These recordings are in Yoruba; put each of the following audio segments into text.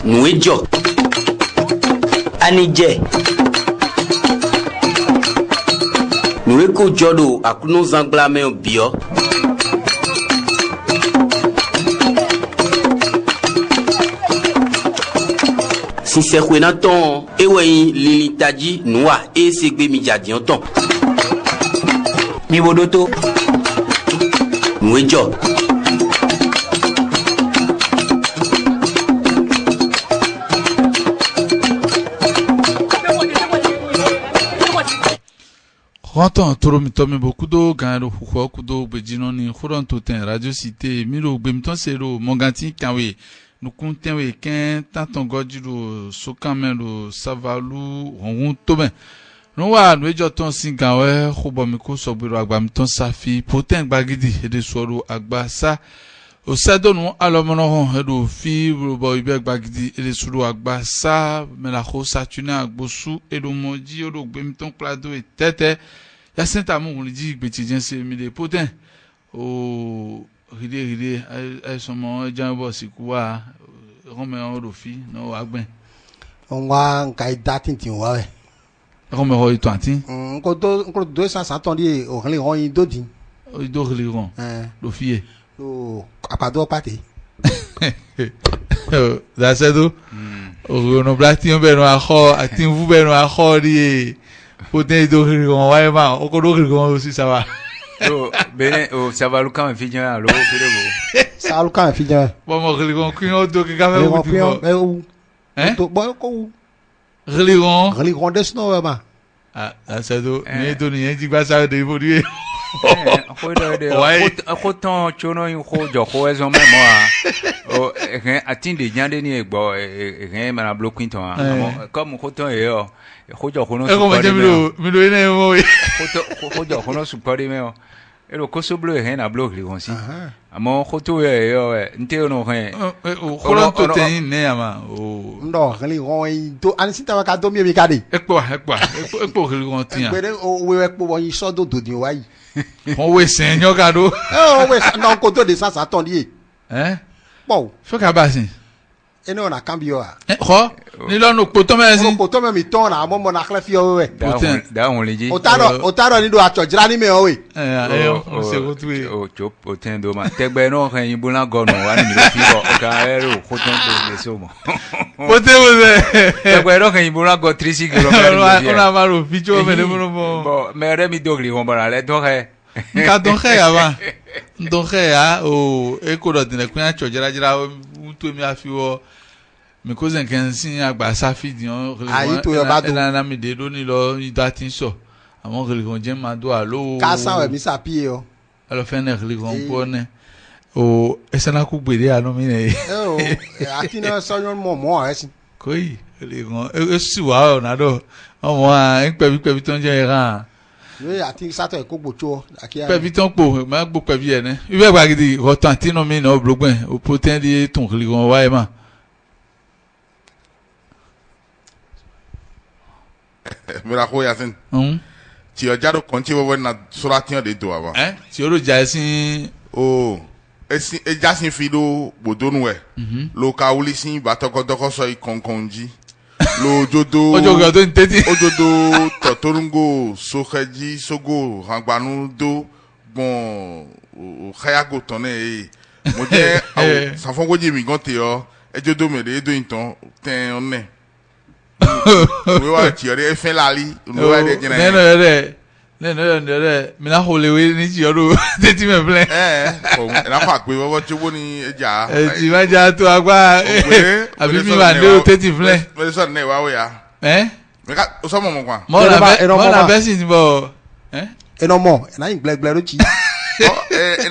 Nuejo Anije Nueko Jodo Akuno Zanglame Bio Sincèrement, Naton, Ewayi, Lili Tadji, Noa, et Segbe Mijadian ton. Mibodoto, Nuejo. Rantan toro mitome bokudo ganro huko kudo bejino ni huranto ten radio cité miro bemton sero monganti kanwe nukuntenwe ken tanton godiro sokamelo savalu honun toben nwa nuejo ton singawe khobomiko sobiro agba miton safi poten gbagidi ede soro agba sa osadonu alomono hon edo fi robo ibe gbagidi ede soro agba sa melaho satuna agbosu edo moji odo gbemiton plado etete ya senta mo di gbetijen se mi de poten o ride ai somo janbo sikuwa rome on rofi no agben onwa nkai datin tin wa we rome ho ito antin nko 200 di o rin ron yin dodin o do rin ron rofi e o apado pate da sedo o no blati on be no aho atin vu be no aho ri poten do rin ron wa ma o ko do rin ron o si ça va bene o savalu kan fi jan lo firebo salu kan fi jan bon mo rin ki o do ki ka me o to bo ko rin ron des no ma ah ça do ni do ni ji gba sa de évoluer ko ton chono yin ko jo ko ezo me mo o atin de jande ni egbo ma blocking ton comme ko ton e o ko jo ko no mi lo ene mo ko jo ko no supporter me o ero ko so bleu na block li gon si amo ko to e yo nte no o ko lo to ten ne ama o ndo ri ron to an sita wa ka do mi bi ka de epo ri ron tin pe o we epo won yin so do do ni wa yi on we senyo ka do we no ko to de sa ton di po fo ka ba sin ene ona cambio a ho ni lo no poto me sin poto me mi ton na mo na kle fi o we da on leji o taro ni do acho jira ni me o we o se go tu o chop o ten do ma tegbe no kan yin bulan go no wa ni lo fi go o ka ero ko ton do le so mo pote mo se tegbe no kan yin bulan go 3 kg ona ma ro fi jo me le mo bo me re mi dogli on bara le do he ka don he aba don he a o e ko do din kun acho jira to mi afi wo mi ko zen kan sin agba safi di on ayi to yo ba do na mi de do ni lo ida tin so àwọn religion je ma do alo ka san we mi sapi o alo fe na religion po ne o esana ku gbede anu mi ne o ati na so yon mo sin ko yi religion e si wa o na do ọmọ a pe bi ton je ran we ati sato e ko gbocho akia pe bi ton po ma gbo pe bi ene ibe gbagidi ro tan tin no mi no blogben o poten di ton religion wa e ma Miracle Yasin. Ti o jado konti wo na sura tin de do aba. Ti o ro ja sin o esi e jasin fi do bodonu e. Lo ka wuli sin ba toko so ikonkonji. Lo jodo ojogo to nteti ojodo totorungo sokeji sogo rangbanu do bon khayago tone e. Mo je sanfongo ji mi gan te o ejodo me de do inton ten onne. We wa ti ore fe lali no wa de jina ne mi na hole we ni ti oro teti me plan o na fa pe wo ti wo ni eja ti ma ja to agba abi mi wa de teti plan me so ne wa we ya me ka o so mo kwa mo na be sin bo eno mo na yin gble ro chi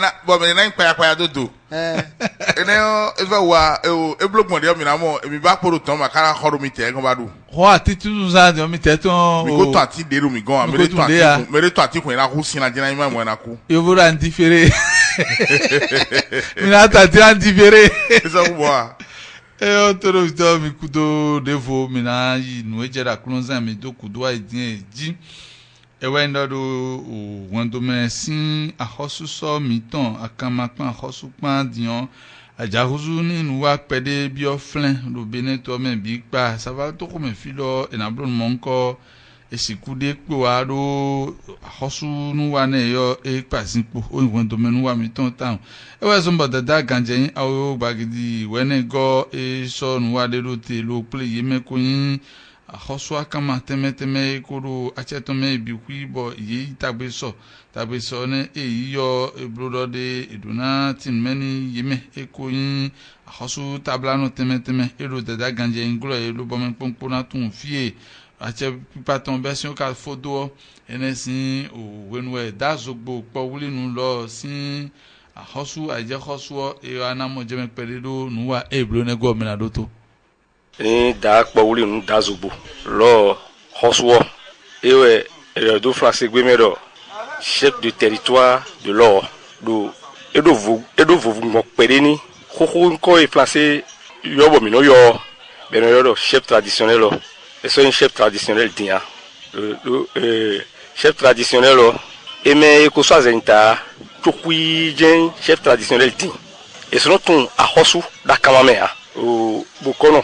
na bo me na pa dodo ene o eva wa e blogbon de mi na mo mi ba poro ton ma kara khoro mi te gan ba du ho ati tu za de mi te ton mi ko to ati de ru mi gan me to ati ko ina ku sin na jina mi mo na ku yo bo ran diferé mi na ta ti ran diferé so bo o toro do mi kudo devo mi na yi nu ejera kunza mi do kudo ai din eji ewe ndodo o wando me sin ahosu so miton akamapan ahosu pan dion ajahuzu ni nuwa pede bi oflen do beneto me bi pa ça va to ko me filo enablo monko esikude po aro ahosu nuwa ne yo e pasinpo o wando me nuwa miton town ewe zomba dada ganjeyin awo bagidi wenego e so nuwa de rote lo play yeme koyin ahosu akama teme koro achetome bihui bo yi tabeso ne eyo ebrodo de eduna tin many yeme ekoyin ahosu tablano teme ero dada ganje inglo elo bomen pompona tun fie ache pipaton version ka fodo enesin o wenwe dazogbo powuli nu lo sin ahosu aje hosu e anamo jeme peredo nuwa ebro ne gomina doto ni da kpɔwuli nu da zobo lɔ xɔsowɔ eye do français gbemɛdɔ chef de territoire de lɔ do edo vovu ŋɔ kpɛɖe ni xoxo ŋkɔ ye français yɔbɔ mi no yɔ bɛnɛ yɔ dɔ chef traditionnel lɔ eso ni chef traditionnel diya do chef traditionnel lɔ eme ekoso azɛnta tsokui dze chef traditionnel di esono tun axɔsu da kama mɛ ha o bokɔnɔ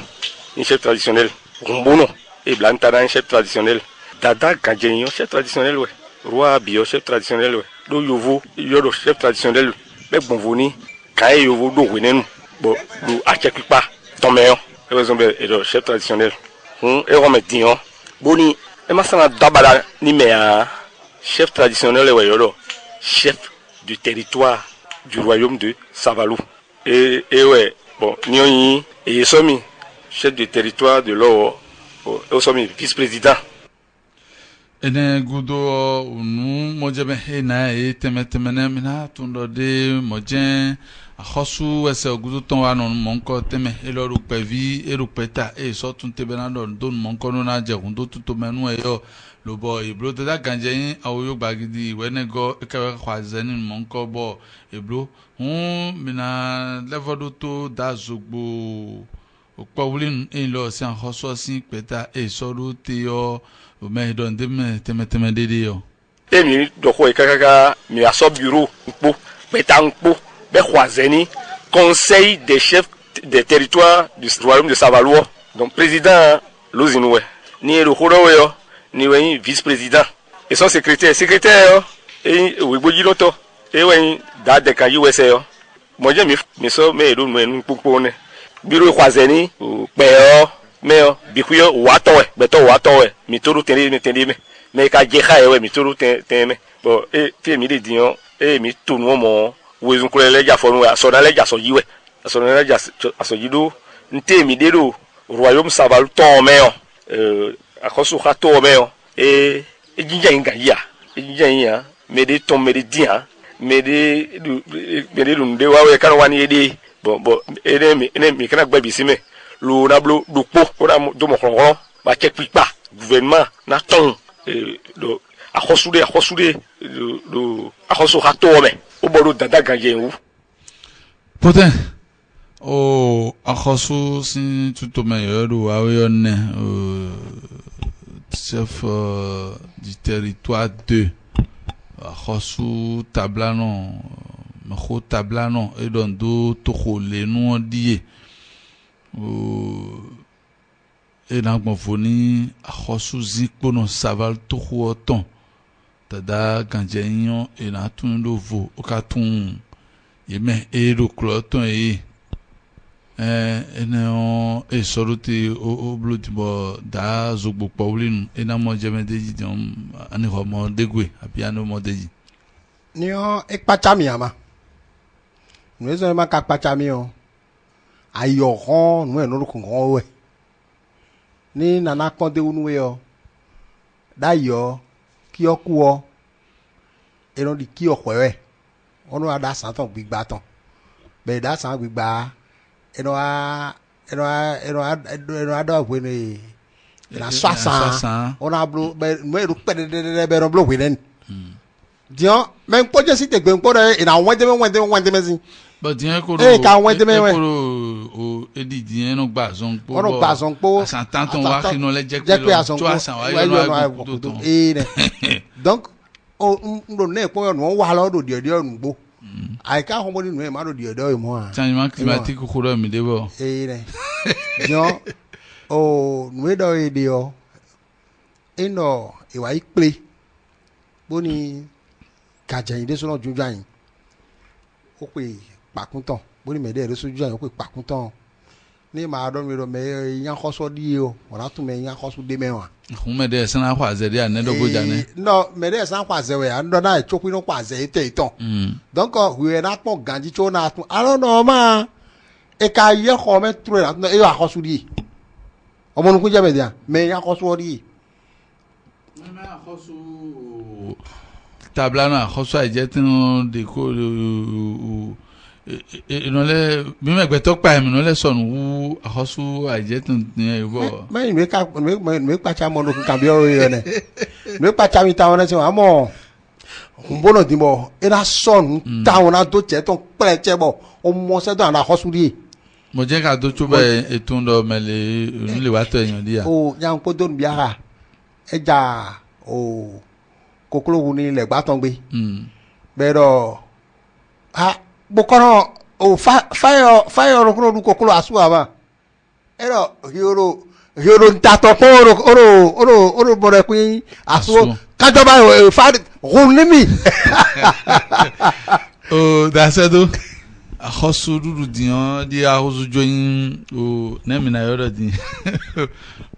un chef traditionnel rumbono et blantana un chef traditionnel dada ganjenyo chef traditionnel ouais roi bio chef traditionnel ouais do yovo yodo chef traditionnel be bonvoni kai yovo do wenenu bo do achepipa tomeyo e exemple e do chef traditionnel e rome dion boni e masana dabala ni mea chef traditionnel ouais yodo chef du territoire du royaume de Savalou et ouais bon nioni et somi chef du territoire de l'eau au sommet vice-président. Ene gudo unu mojebe hena temetemene mina tundo de mojen ahosu wese gudo ton wa non monko teme eloru pevi erupeta so tun tebena don monko no na je gundo tuto menu eyo lobo ebro da ganjeyin awoyo gbagidi wenego ekewe kwazeni monko bo ebro mina levodo to dazogbo Pauline et lo si en reçoit si peta et solo teo mais don de teme de e mi do ko kaka mi aso bureau po petanpo be khoazeni conseil des chefs des territoires du royaume de Savalou donc président lozinwe ni le khoroyo ni wen vice-président et son secrétaire et we bojiloto e wen da de kan USA yo mo je mi so me do nu popo ne biro kwazeni peo meo bikuyo watowe beto watowe mituru tendi me ka jeha ewe mituru teme bo fi mi de dion mi tunu mo wezun kule leja fonu aso na leja so yiwe aso na leja aso yido nte mi de do royaume Savalou to meo akoso ha to meo jinja inga ya me de ton me de dia me de lunde wawe kan wani ede bon ene kana gba bisime lo na blo do po ora do mo kronron ba check pipa gouvernement na ton do akosude do akoso hato me o bodo dada ganje wu poten o akoso sin tuto meilleur do awionne chef du territoire 2 akoso tablano mako tablano e don do toko le nu die e na gbonfoni ahosu zikpono Saval toko oton tada ganjenyo e na tun do vo o ka tun yeme e ro kloton ene on e soroti o blutibo da zogbo paulin e na mo jeme deji don ani ho mo degwe apiano mo deji ni o ekpachami ama nous sommes ma kakpachami o ayo ron nous no ko ron we ni nana konde unu we o dayo ki oku o e no di ki okwewe onu ada santon gbigba ton be da san gbigba eno ada we ni na 60 on a blo be no pede de be no blo we den dion men ko je si te gbe npo re ina won de me si but diyan ko ka won de me we o edi diyan no gba zon po oro gba zon po asan tanton wa kinu le je pe pe asan to asan wa yo yo no no ko to donc o ndo ne po no wa lo do die nu gbo ai ka ho mo ni nu e ma do die do mo a changement climatique ko ro mi debo dion o nu e do e dio ino iwa iple boni kajan ide so no juju ayin ó pè pàkúntàn bóni mẹ́ẹ̀dẹ́ rẹ sójú àyàn ó pè pàkúntàn ní màá dọ́ mi rọ mẹ́ yan kọ́sọ́ díye o wọ́n á tún mẹ́ yan kọ́sọ́ dé mẹ́wàá. òun mẹ́ẹ̀dẹ́ ẹ̀sán náà kó àzẹ́ dé ànẹ́dọ́gbọ́jà ní. nọ mẹ́ẹ̀dẹ́ ẹ̀sán kó àzẹ́ wẹ̀ à ń dọ́ náà ìtsókù inú kó àzẹ́ tẹ̀ ìtàn. donc wíwẹ̀ náà pọ̀ gànjí tó náà tún alọ́ náà máa ẹ̀ka yẹ kọ́ mẹ́ tó rẹ̀ náà ẹ̀yọ àkọ́sọ́ díye ọmọ nukun jẹ́ mẹ́ẹ̀dẹ́ mẹ́ yan kọ́sọ́ díye. tabla náà àkọ́sọ́ àìjẹ́ tí wọ́n dè kó ìnọlẹ mímẹgbẹ tó pa ẹmí ìnọlẹ sọnù wú àkọsù àìjẹtùn ní ẹyìnbó. mẹyìn mi kpatsa mọ lókun kàbí ọ̀rọ̀ yẹn nẹ mi kpatsa mi táwọn ẹsẹ wọn àmọ́ nbọnà dìbò ẹnà sọnù táwọn náà tó tsẹ tó kpẹlẹ tsẹ bọ ọmọ sẹdọ àná àkọsù di. mo jẹ́ ká tó tó bẹ́ẹ̀ ètò ńlọ mẹ́lẹ̀ onílé wa tó ẹ̀yàn díà. o yan kó tó níbi ara ẹja o kókóló wu ni ilẹ̀ gbàtàn gbé bẹ́ẹ̀ dọ̀ ha bokɔnɔ o fayɔ ɔrɔkɔnɔ du kɔkɔlɔ asu ama ɛrɛ hiro ntatɔ kɔ oro bɔrɛ kun asu kadzɔba fa hunimi. o dasɛdo akɔsu dudu diɲɔ di ahosu joyin o ne mina yɔrɔ di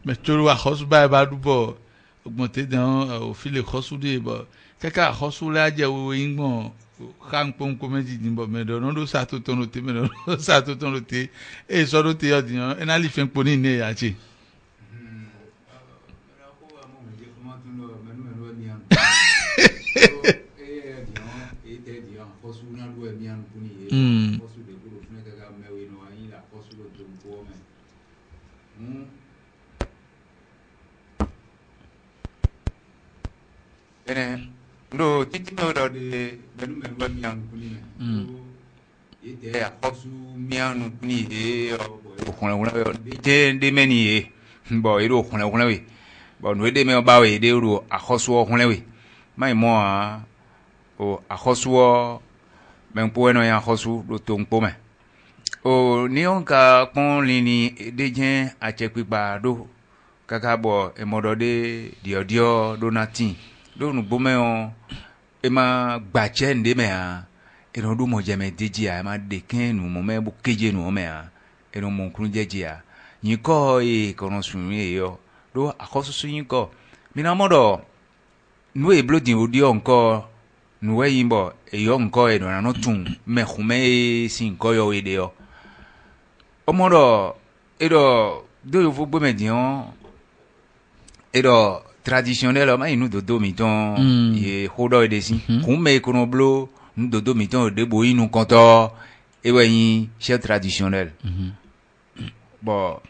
mɛ tsoro akɔsu báyìí bá dúbɔ gbɔnte dɛn o file kɔsu de bɔ kɛkɛ akɔsu lɛ adzɛ wo yin gbɔn kan kpɔnkpɔ méjì ní bɔ mɛdɔ n'o sàtò tɔn ló te mɛdɔ n'o sàtò tɔn ló te eye sɔ ló te yɔ diɲɔ ena li fɛn kpɔni ne yà tse. ndo titi mi o dɔ de mɛnu mianu kuni mɛ ite akɔsu mianu kuni ye okunlɛkunlɛ yɔ te de mɛ ni ye bɔn eɖo okunlɛkunlɛ we bɔn nu ede mɛ ba we ede ɖo akɔsuwɔ kunlɛ we mayi mɔ a o akɔsuwɔ mɛnkpo ɛnɔ ye akɔsu ɖo to ŋkpo mɛ o ni wɔn ka kpɔn lini ede dze atsɛkpikpa ɖo kaka bɔ emɔdɔ de diɔdiɔ ɖo na ti ɖo nugbo mɛ o ema gbatsɛ nde mɛ a eno ɖo mɔdzɛmɛ dedzi a ema ɖeke nu mɔ mɛ bo kedze nu mɛ a eno mɔnkunu dzedzi a nyikɔ ye kɔnɔ sunu ye yɔ ɖo akɔsusu nyikɔ mina mɔ ɖɔ nu eblo di o diɔ ŋkɔ nu wɛ yin bɔ eyɔ ŋkɔ ye nɔna no tun mɛ xume ye si ŋkɔ yɔ ye de yɔ ɔmɔ ɖɔ eɖɔ do yovo gbɛmɛ diɔ eɖɔ traditionnel ma inu dodo mi ton ye xodo e desi kun me kono blo nu dodo mi ton de bo inu konto e yin chef traditionnel bon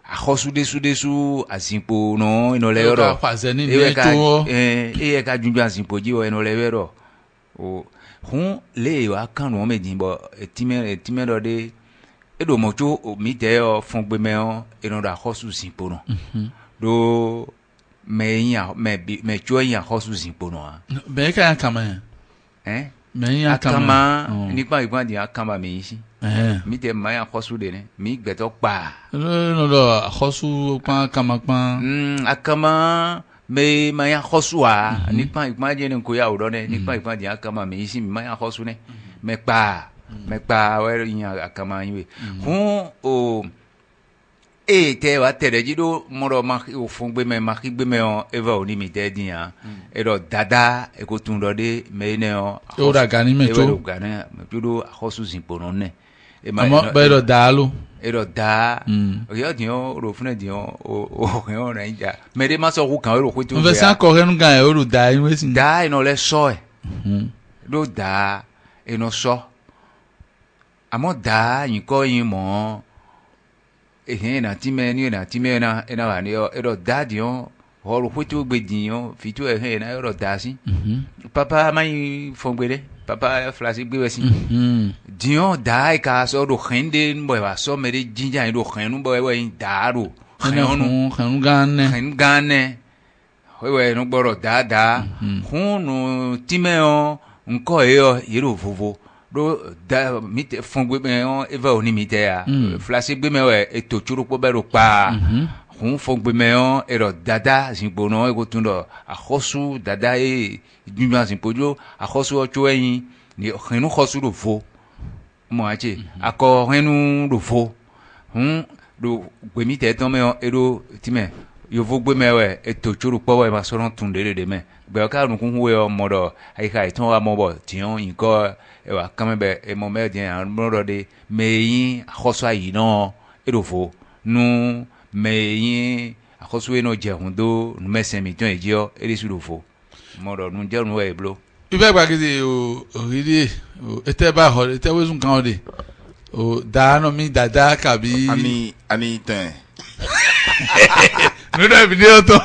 akhosu desu asimpo no ino le ro e ka junju asimpo ji o ino le ro o hun le wa kan no me din bo etime do de e do mocho o mi te o fun gbe me o ino do akhosu simpo no do me chua ya hosu simpo no a be ka kama me ya kama ni pa igba di akama me yin si mi te ma ya hosu de ne mi gbeto pa no do hosu pa kama pa akama me ma ya hosu a ni pa igba je ne ko ya odo ne ni pa igba di akama me yin si mi ma ya hosu ne me pa we yin akama yin we hun o te wa tere jido moro ma o fungbe me ma kigbe me o eva oni mi te din ya ero dada e ko tun do de me ne o da gani me to gani me judo akhosu simpo no ne e ma ba ero dalu ero da o yo din o ro fun din o yo na nja me de ma so ku kan ro ku tu ve sa ko renu gan e ro da yin we sin da ino le so e do da ino so amo da yin ko yin mo na time ni na ena wa ni edo dadio horo kwetu gbedinyo fitu e na yoro dasi papa mai fongbede papa flasi gbe wesi dion dai ka so do khende mbo wa so mere jinja do khenu mbo we daru khenu gane we no gboro dada hunu timeo nko yero vovo do da mite fongbe me on eva oni mite ya flasi gbe me we etochuru po bero pa hun fongbe me on ero dada zimbono e go tundo akhosu dada e duma zimpojo akhosu ocho eyin ni khenu khosu do vo mo ache ako khenu do vo do gbe mite ton me on ero time yo vo gbe me we etochuru po we ma so ron tunde de me gbe ka run kun we o modo ai kai ton wa mo bo tion inko e wa kama be e mo me dia mo de meyin akhoso ayi no erofo nu meyin akhoso e no je hundo nu mesen mi ton ejo erisu rofo mo do nu je nu e blo ibe gba gidi o riri o ete ba ho ete we sun kan o de o da no mi dada kabi ani ten no da video to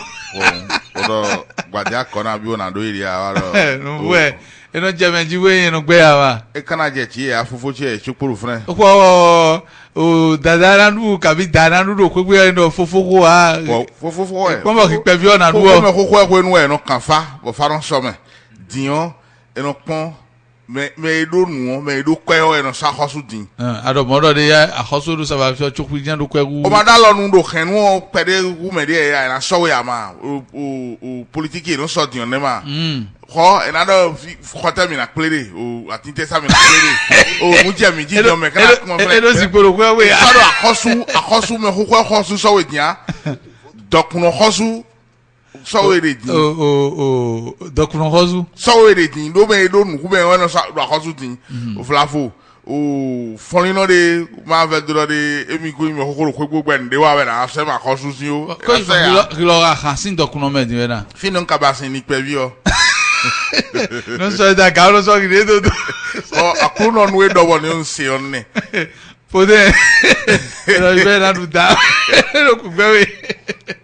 o gbadia kona bi ona do iri awaro no we eno jemenji we yen no gbe awa e kana je ti afufo che e chukuru fren o dada nu kabi dada nu do kwegbe eno fofoko a fofofo e pomo ki pe bi ona du o me koko enu e no kanfa bo faron some dion eno pon me do nu me do kwe o eno sa hosu din ado modo de ya ahoso do sa ba fi chukwu jan do kwegu o ma da lo nu do khenu o pede wu me de ya na so ya ma o politiki no so dion ne ma ko enado khota mi na plere o atinte sa mi na plere o mu je mi ji do me kana mo fle edo si poro kwe we ado akhosu me koko akhosu so we dia dokuno khosu so we de din dokuno khosu so we de din do me do nu ku be wona so akhosu din o flafo o fonino de ma ve do de emi ko mi koko kwe gbogbo en de wa we na se ma khosu si o ko lo ga khasin dokuno me di we na finon ka ba sin ni pe vi o non so da cavolo so che vedo o akuno nu e dobo ni nsi onne pode era bella nuda lo ku gbe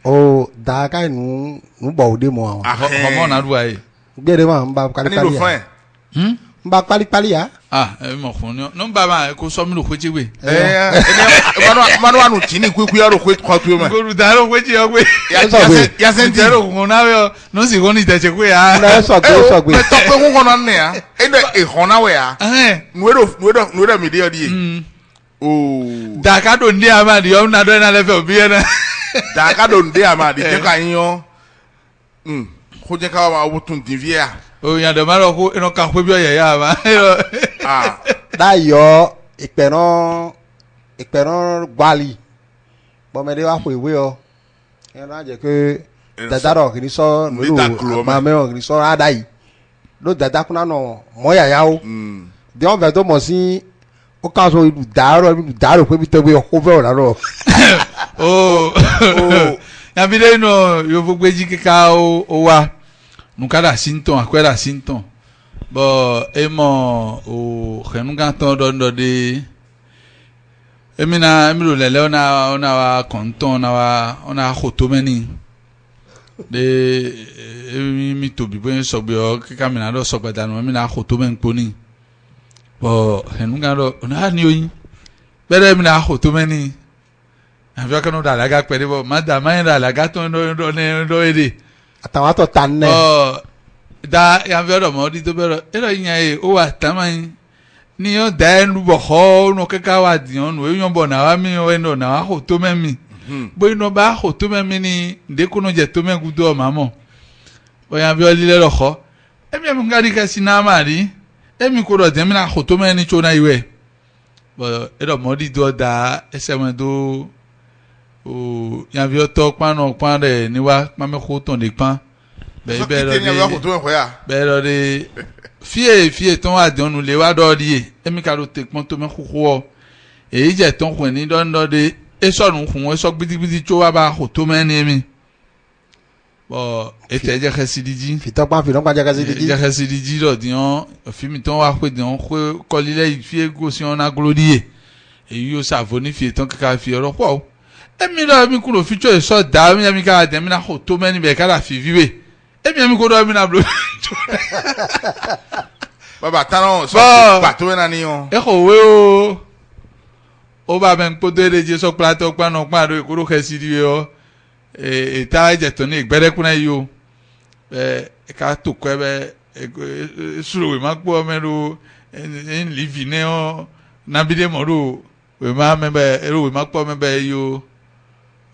o da ka nu bo de mo homo na du ai gbe ma mba kali kali mba kali ya e mo fun ni no mba ma ko so mi lo kweje we manu anu tini kweku ya ro kwe ko tu me go ru da ro kweje o we ya senti ro ko na we no si go ni te che kwe ya na so gbe me to pe ko kono ne ya e de e hona we ya nu e mi de odi o da ka do ndi amadi o na do na le fe obi na da ka do ndi amadi je ka yin o ko je ka wa obutun divia o yan de maro ko eno kan pe bi o ye ya ba da yo iperan gbali bo me de wa ko iwe o en na je ke dada ro kini so no ma me o kini so adai lo dada kuna no mo ya ya o de on ve do mo si o ka so ilu daro pe bi te we o ve o la ro ya bi de no yo fo gbeji kika o wa nukada sinton akwera sinton bo emo o khenuga ton do de emiro lele ona wa konton ona khotomeni de mi to bi bo so gbe o kika mi na do so gbada no mi na khotomen poni bo khenuga do ona ni oyin bere mi na khotomeni afia kanu da laga pere bo madama ira laga ton do ede atawa to tanne da ya vero mo di to bero ero yin e o wa taman ni o da enu bo ho no keka wa di on we yon bo na wa mi o eno na wa ho to memi bo ino ba ho to memi ni de ko no je to me gudo o mamo o ya bi o lile lo ho emi am ngari ka sinama ri emi ko do de mi na ho to me ni cho na iwe bo ero mo di do da ese mo do o yan vi o to pan re ni wa pa me ko ton de pan be lo de fie ton wa de onu le wa do ri emi ka ro te pon to me kuku e je ton kun ni don do de e so nu kun e so gbidigbidi cho wa ba ko to me ni mi bo e te je khasidiji fi to pa fi no pa je khasidiji do di on fi mi ton wa pe di on ko lile fie go si on aglorie e yo sa voni fie ton ka fi oro po emi lo mi kulo ficho so da mi ka de mi na ho to meni be kala fi viwe emi ko do mi na blo baba tanon so pa to na ni o e ko we o ba ben po de je so plato pa no pa do ko ke si di o e ta je to ni igbere kuna yo ka to ko be suru we ma po me ro en livine o na bi de mo ro we ma me be ro we ma po me be yo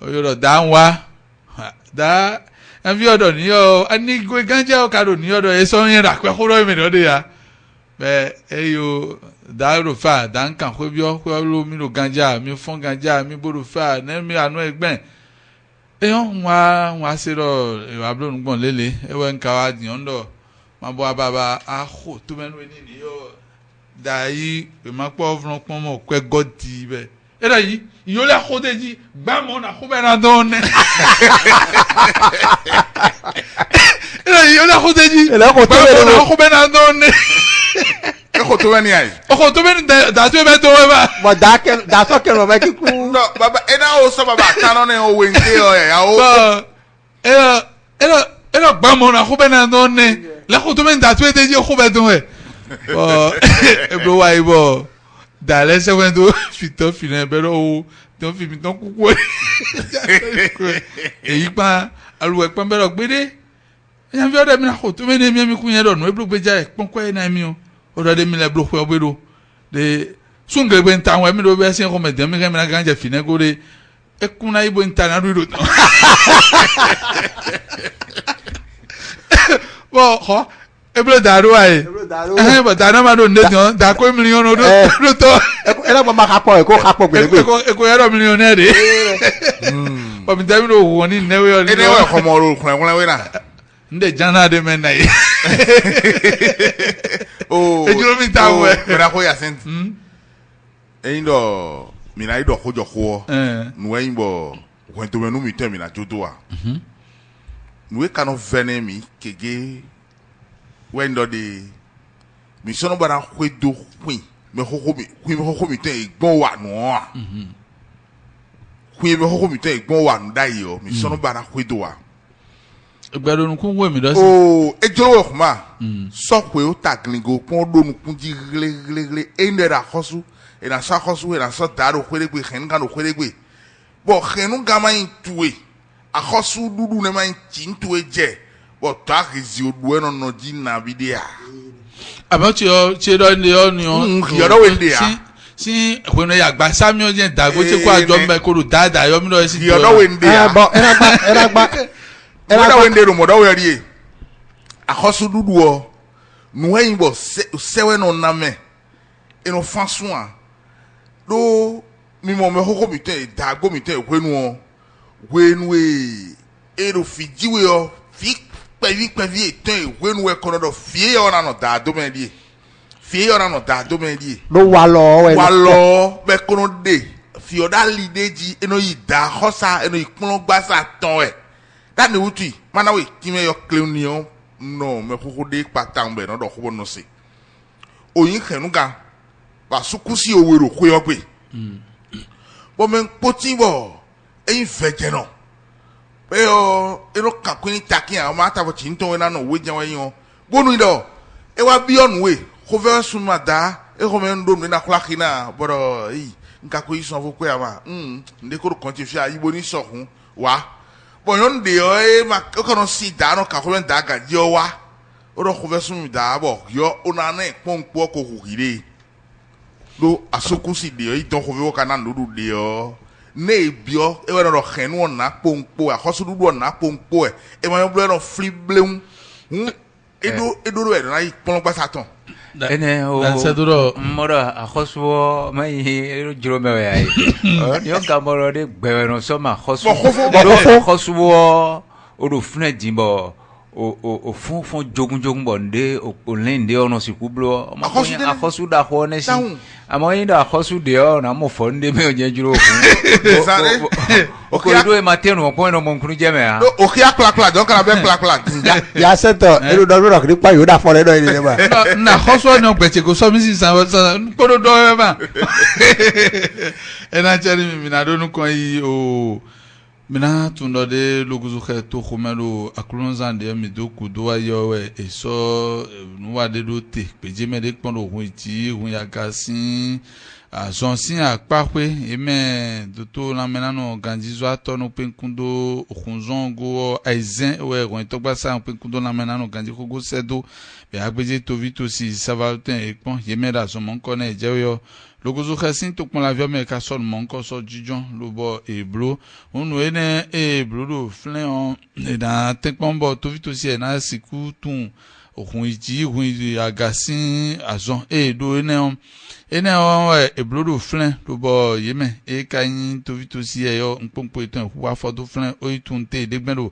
yo do da nwa da en vi odo ni o ani go ganja o ka ro ni odo e so yin ra pe ko ro mi do de ya be yo da ro fa da nkan ko bi o ko lo mi ro ganja mi fon ganja mi bo ro fa na mi anu egben eyan wa se ro wa blo nu gbon lele e we nka wa di ondo ma bo baba a ho to menu ni yo da yi e ma po ofrun pon mo ko godi be e da yi yo le ho de ji gba mo na ko be na don ne e da yi yo le ho de ji le ho to be na ko be na don ne e ko to ni ai o ko to be da to be to ba mo da so ke ro be ki ku no baba e na o so baba tanon ne o we nte o ya o ela gba mo na ko be na don ne la ko to be da to de ji ko be don e bro wa ibo da le se wen do fito fina be ro don fi mi ton kuku e yi pa alu e pa be ro gbede yan fi o de mi na ko to be ne mi ku yen do no e bro gbe ja e pon ko e na mi o do de mi le bro ko be do de sunge gbe nta won mi do be se ko me de mi ke mi na ganja fina go de e kuna ibo nta na do bo ho ebro daru ai bo dana ma do ne da ko million do to era ba ma ka po e ko gbere e ko era millionaire bo mi da mi do wo ni newe o e ne wa ko mo ro kun we na nde jana de men na yi o e juro mi ta we mira ko ya sent e ndo mi na ido ko jo ko nu e bo when to menu mi te mi na jodo a nu e kanu vene mi kege when do de mi sono bara kwedo kwin me hoko mi te igbon wa no a kwin me hoko mi te igbon wa no dai yo mi sono bara kwedo wa egbero nu kun we mi do si o ejoro ko ma so pe o taglingo pon do nu kun ji gleglegle e ndera khosu e na sa khosu e na so daro kweregbe hen kan o kweregbe bo henu gama intue a khosu dudu ne ma intue je bo ta kizi odu eno no ji na bidia aba ti o do ni o ni o yo do we ndia si kweno ya gba samuel je dago ti ko ajo mbe ko dada yo mi do si yo do we ndia bo era gba we ndero mo do we rie a khosu dudu o nu eyin bo sewe no na me eno fasun a do mi mo me hoko mi te dago mi te kwenu o wenu ero fijiwe o fi pevi etan wenu e kono do fie yo na no da do me die fie yo na no da do me die lo wa lo be kono de fi oda lideji eno yi da hosa eno ipon gbasa ton e that ni wuti mana we kime yo clean no me hoko de patan be no do ko no se oyin khenu ga ba sukusi owero ko yo gbe bo men poti bo eyin feje no pe o ero kakuni takin a ma ta bo chinto na no we jan yin o bonu ido e wa bi onu we ko fe sun ma da e ko men do na kula kina boro yi nka ko isan fo ko ama nde ko kon ti fi ayibo ni sokun wa bo yon de o e ma ko no si da no ka ko men da ga je o wa o ro ko fe sun mi da bo yo ona na ponpo ko ko hire do asokusi de o idon ko fe o kana ndu de o ne bio e wa no khenu na pompo akhosu dudu na pompo e ma yo blo no fliblem edo ro e na ipon gba satan ene o seduro mora akhosu mai jiro me ya yo ka moro de gbe no so ma akhosu akhosu o do fune dimbo o fon jogun bonde o lende ono sikublo akosu da hone si amoyin da akosu de ona mo fonde me onjejuro fun o ko do e mateno mo point no mo nkunu jeme ha o kia plak donc la be plak ya seto ero do ro kri pa yo da fo le do ile ba na hoso no gbeche ko so mi si san ko do do ba e na cheri mi na do nu kon yi o mina tundo de loguzu khe to khomelo aklonzande mi do kudo ayo e so nuwa de do te peje me de pon ohun iti ohun ya gasin azonsin apape eme do to la menano ganjizo atonu penkundo ohunzon go aizen we gon to gba sa penkundo la menano ganji ko go sedo be agbeje to vito si savalten e pon yemera so mon kone jeyo logozo khasin to pon la vio me ka son mon ko so jijon lobo e blo onu ene e blo do flen e da tekpon bo to vito si na siku tun ohun iji ohun agasin azon e do ene e blo do flen lobo yeme e kayin to vito si e yo nponpo itan wa fodo flen o itun te degbero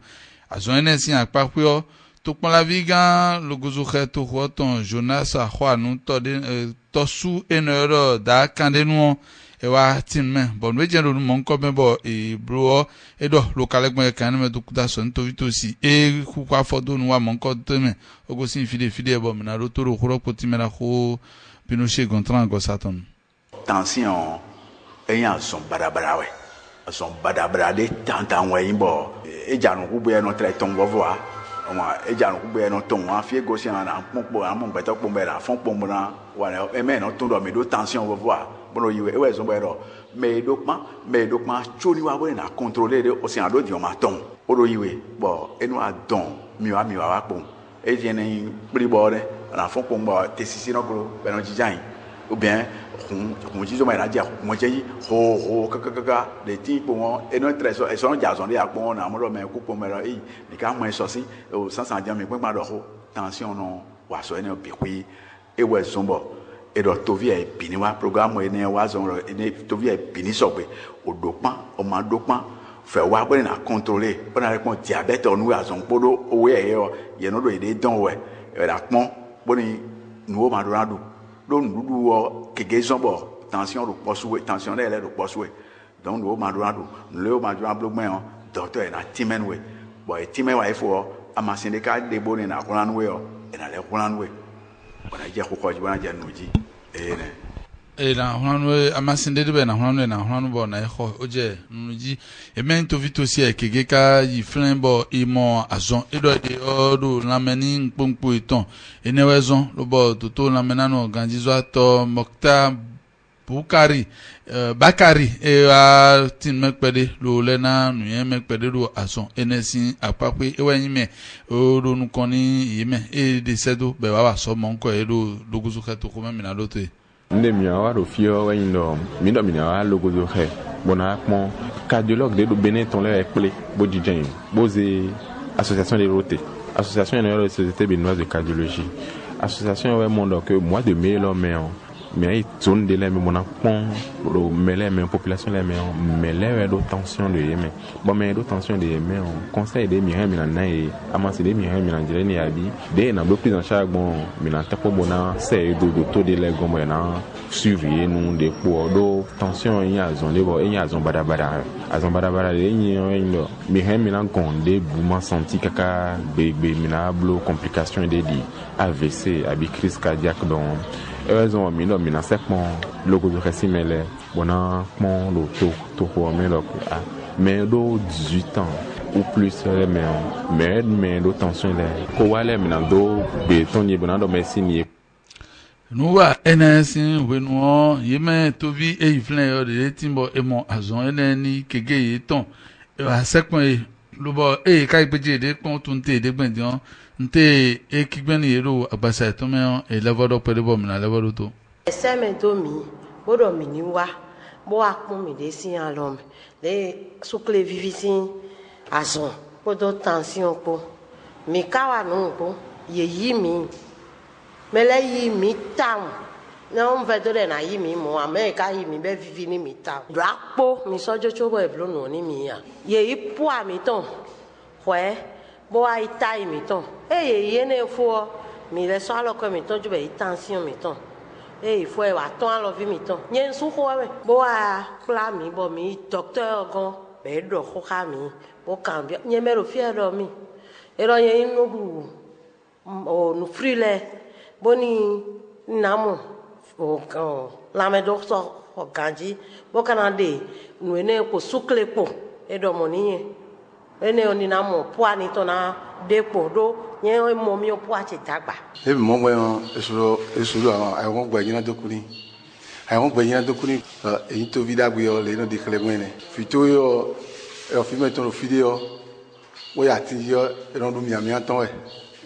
azon ene sin apape o to pon la vigan logozo khe to hoton Jonas a khwa nu to de tosu enero da kandenu e wa tinme bon we jero mo nko me bo e bro e do local gbon kan me do kuda so nto vitosi e ku kwa fodo nu wa mo nko teme ogo sin fide bo me na ro toro khoro poti me la kho Pinochet gontran go saton tension eyan son barabara we son barabara de tantan we bo e janu ku bo e no tre ton bo voa oma e janu ku bo e no ton wa fie go si na pompo amon beto pombe la fon pombo na wa e me no ton do me do tension bo voa bono yiwe e we zo bo ro me do ma choni wa bo na contrôler de o si ado di o ma ton o do yiwe bo enu a don mi wa pon e je ni pribo re na fon pombo te sisi no gro be no jijan ou bien on dit on va dire moi j'ai ho kaka les types on et notre trésor et son jason de akpon na mo me ku pon me ro e ni ka mo so si o sansan dia me pa do ho tension no wa so ene bi kwi e we zombo e do to vi e bini wa programme ene wa zon ro ene to vi e bini so pe o dopan o ma dopan fe wa bo na contrôler on a répond diabète on wa zon podo o we e yo ye no do e don we e da pon bo ni nu o ma do radu do ndudu o kege bo tension do posuwe tension le do posuwe donc do ma do le ma do blogmen on docteur na timenwe bo e timenwa ifo amasinde ka de boni na kuranwe o na le kuranwe bona je ko ji bona je nuji na kuranwe amasinde de na kuranwe na kuranu bo na ko oje nuji e men to vito si e kege ka yi flembo imo azon e do la meni npompo iton ene wezon lo bo to la menano ganjizo ato mokta Bakari e a tin mekpede lo lena nu yen mekpede do azon enesin apape e wen me o do nu koni yeme e de sedo be wa so mon ko e do logozo khato ko me na lote nde mi awa do fio wen do mi awa logozo khe bona pon cardiologue de do beneton le ple bo dijen boze association des rotés association de société béninoise de cardiologie association ouais monde que moi de mais zone de la mais mon pon pro mêler mais population la mais mêler de tension de yeme bon mais de tension de yeme on conseil de mirer na et amancer de mirer na dire ni abi de na do prise en charge bon mina tapo bona c'est do taux de la gomo na surveiller nous des pour do tension y a zone bo y a zone badabada de ni no mirer mina gonde bouma senti kaka bébé mina blo complication de di AVC abi crise cardiaque donc raison mina sepon logo de resimele bona pon lo to mais do 18 ans ou plus mais do tension le ko wale mina do beton ye bona do mesini nuwa enesin wenu yeme tovi e iflen yo de timbo emo azon eneni kege ye ton e wa sepon e lobo e ka ipeje de pon tunte de gbendion nte e kigbeni yero agbasa to me e levodo pede bo mi na levodo to eseme to mi bodo mi ni wa bo akun mi de sin alom le sukle vivisin azon bodo tension po mi kawa no po ye yi mi mele yi mi tam na on vedo de na yi mi mo america yi mi be vivi ni mi tam rapo mi sojo chobo e blo no ni mi ya ye ipu ami ton hwe boa ita mi ton yene fo mi le so alo ko mi ton ju be tension mi ton fo e wa ton alo vi mi ton yen su ko we boa pla mi bo mi docteur gon be do ko ka mi bo kan bi nye me ro fi do mi ero yen no du o no frile boni namo o la me do so o ganji bo kana de no ene ko sukle po edo moni ene oni na mo po ani to na depo do yen mo mi o po ati dagba e mo mo esuro ai won gbe yin na dokuni ai won gbe yin na dokuni eyin to vida gbe o le no de kele mo ne fito yo e o fi me to no video wo ya ti yo e no du mi ami aton e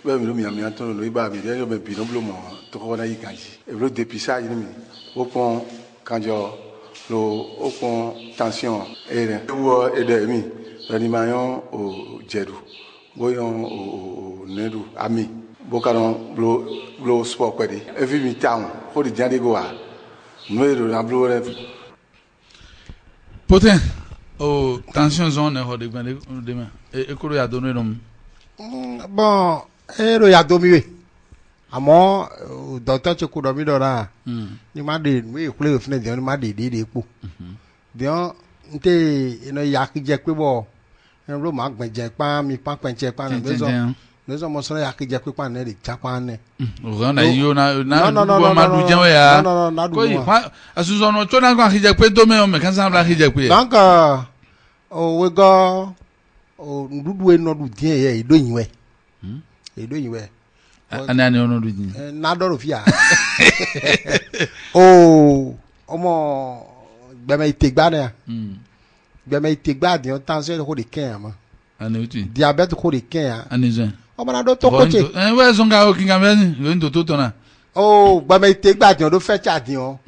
be mi du mi ami aton no iba mi yo be bi no blo mo to ko na yi ganji e blo dépistage ni mi o pon kanjo lo o pon tension e re wo e de mi l'animation au Djedou, voyons au Nedou, ami, Bocaron, Blo Sport, quoi dit. Et puis, mi town, faut dire des goa. Nous, la Blo Rêve. Potin, oh, tension zone, et de demain. Et quoi, il a donné l'homme? Bon, et il a donné. À moi, docteur, tu as dormi dans la. Il m'a dit, oui, il voulait finir, il m'a dit, des coups. Bien, il y a qui j'ai que bon. Lo ma gbe je pa mi pa pen je pa ne zo mo so ya ki je pa ne de chapa ne o na yo na ma du je we ya ko yi pa asuzo no to na gwa ki je pe to me o me kan sa bla ki je pe donc o we go o ndudu e no du din ye edo yin we ani ono du din na do ro fia o omo gbe me itegba ne gbeme itegba di on tension ko de ken ama ani uti diabète ko de ken ani zen o mana do to ko che we so nga o kinga me lo ndo to na o gbeme itegba di on do fe cha di on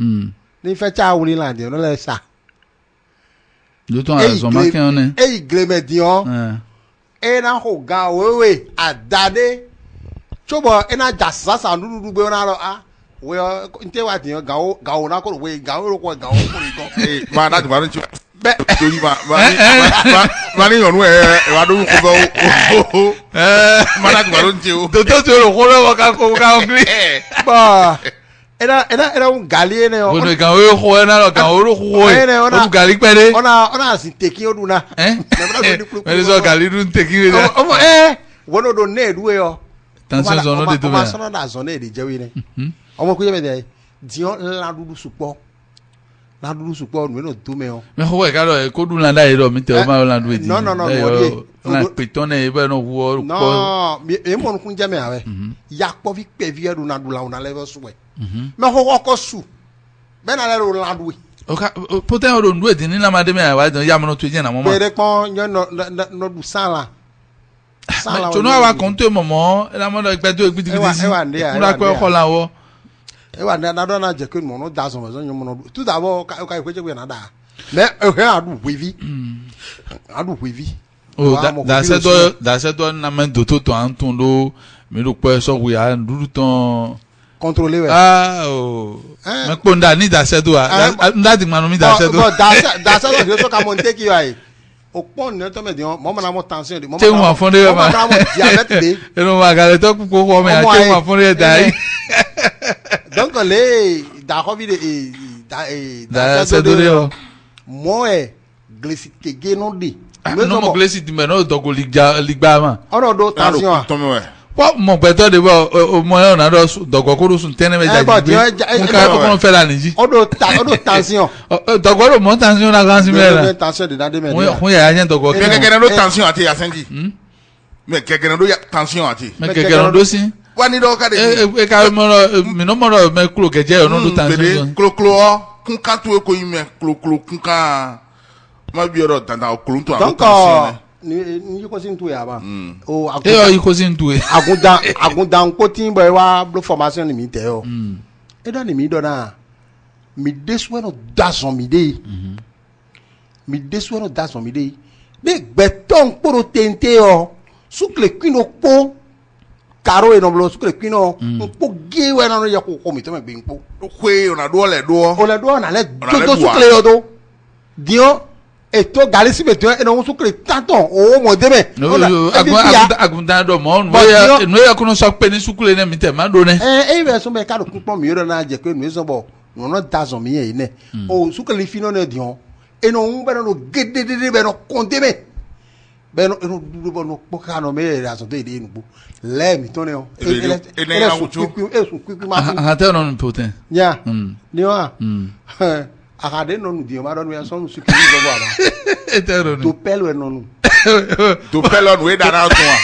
ni fe cha wuri land di on le sa do to a so ma ken on e gleme di on e na ho ga wewe adade chobo e na jasa sa ndudu gbe na ro we nte wa di on ga o na ko we ga o ko ga o ko ri go ma na ti ma nchu torí ma ní ọ̀nù ẹ̀wà ló ń kó bọ́ ma láti wà ló ń jẹ o. tòótọ́ tí o kó lọ́wọ́ ká kó ká ń gbé. bọ́n ẹ̀rọ ń gàlí ẹ̀ náà. wọ́n ní kàn ó kó ẹ̀ náà kàn ó kó ẹ̀ ó gàlí pẹ́ẹ́rẹ́. ọ̀nà àsìn tèkí ó dùn náà. mẹ́rin sọ gàlí dùn tèkí rẹ̀ náà. ọmọ wọ́n n'o do ní ẹ̀dú ẹ̀ yọ. tansi zɔnɔ de to bɛ yan. ọmọ asọ́nà dà zɔnɔ yẹ de jẹ́ wí dɛ. ọmọ kúnyẹ́ bẹ̀ dẹ̀ diɲɔ ladudu supɔ ladudu supɔ nu yẹn tó mɛ o. mɛ kɔkɔ yɛ k'alɔ ko dun lada yɛ dɔ mi tɛ o ma ladu yɛ di. non na pitɔn ne bɛ n'o wɔ. non e mɔnu kun jɛ mɛ awɛ yakpɔvi kpɛvi yɛ do na du la o na lɛ bɛ subɛ mɛ kɔkɔ kɔ su bɛ na lɛ do ladu yi. o ka potɛ o do ndu eti ni lamade mɛ awa dɔn yamuna to jɛ na mɔ ma. pere kpɔn nyɛ nɔ du san la. tunu awa kɔnto mɔmɔ elamɔdɔ gbɛdo egbidigidi si kura kɔ ɛkɔ la wɔ. ewa ne na dɔ na jɛ ke mɔnu da sɔn fɛ sɔn nyɔmɔnɔ tout d'abord ka ekpe jɛ ko yɛ na da mais ehɛ adu huevi. o dasɛ dɔ namɛ doto tɔ an tun do mi do kpɛ sɔgu ya dudu tɔn. contrôler wɛ. mɛ kponda ni dasɛ do wa n da digimanu mi dasɛ do. dasɛ dɔ de so ka mɔ n tɛ k'i wa ye. o pɔn ne tɔmɛ di mɔ mana mɔ tension de. tɛ ŋun fɔ ne bɛ ma mɔ mana mɔ diabète de. ɛnɛ ma k'ale tɔ ko fɔ mɛ a tɛ ŋun fɔ ne da ye. donc le dakɔbi de dasɛ do de yɔ. mɔ yɛ glesi tege no de. n'o glesi di mɛ n'o dɔgɔ ligba ma. ɔnɔ do tension wa. pɔ mɔgbɛtɔ de bɛ o mɔ yɛ o na dɔ dɔgɔkoro sun tɛnɛ bɛ jaji bi n ka kɔnɔ fɛ la nin ji. o do tension. dɔgɔkoro mɔ tension na kan si mɛ la. tension de da de mɛ. kun yɛ y'a ɲɛ dɔgɔ. mɛ kɛkɛrɛ do tension a tɛ yasanji. mɛ kɛkɛrɛ do tension a tɛ. mɛ kɛkɛrɛ do si. wa ni dɔw ka de. e ka minɛ mɔdɔ mɛ kulo kɛjɛ yɛ n'o do tension. kulokulu kunkan to ye ko in mɛ kulokulu kunkan ma bi yɔrɔ dandan kolon to a ko tension ni ko sin tu ya ba o e ko sin tu e agundan ko tin boy wa blo formation ni mi te o e do ni mi do na mi desweno dason mi de mi desweno dason mi de be gbeton poro tente o sukle kwino po karo e no blo sukle kwino po ge we no ye ko mi to me gbe npo kwe ona do le do na le do sukle o do dio et to gali si beto e no sukle tanton o mo debe agundan do mo no ya kuno so pe ni sukle ne mi te ma do ne e be so me ka do kun mi ro na je pe nu so bo no dazon mi yin ne o sukle fino ne dion e no un be no gedede be no kondeme be no duro bo no poka no me ra so de nu bu le mi to ne o e ne ya wucho e su kwi ma ha te no poten ya ni wa akade no nu dion ma do no so nu sukle zo bo aba etero to pelo no nu to pelo no e dara to wa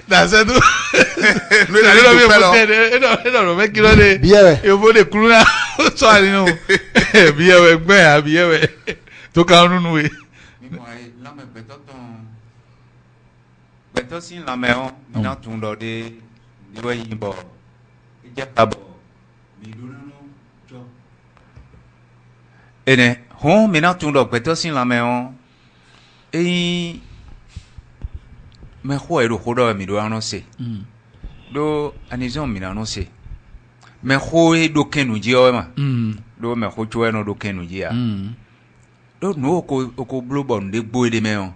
da se tu no e dara to pelo no me kilo de biewe eu vou de cruna so ali no biewe gbe a biewe to ka nu nu we mi mo ai la me beto sin la me on na tun do de iwe yin bo je abo mi du no jo ene hon mi na tun do beto sin la me on e me ho ero ho do mi do ano se do anizon mi na no se me ho e do kenu ji o ma do me ho cho no do kenu ji a do no ko blue bond de gbo de me on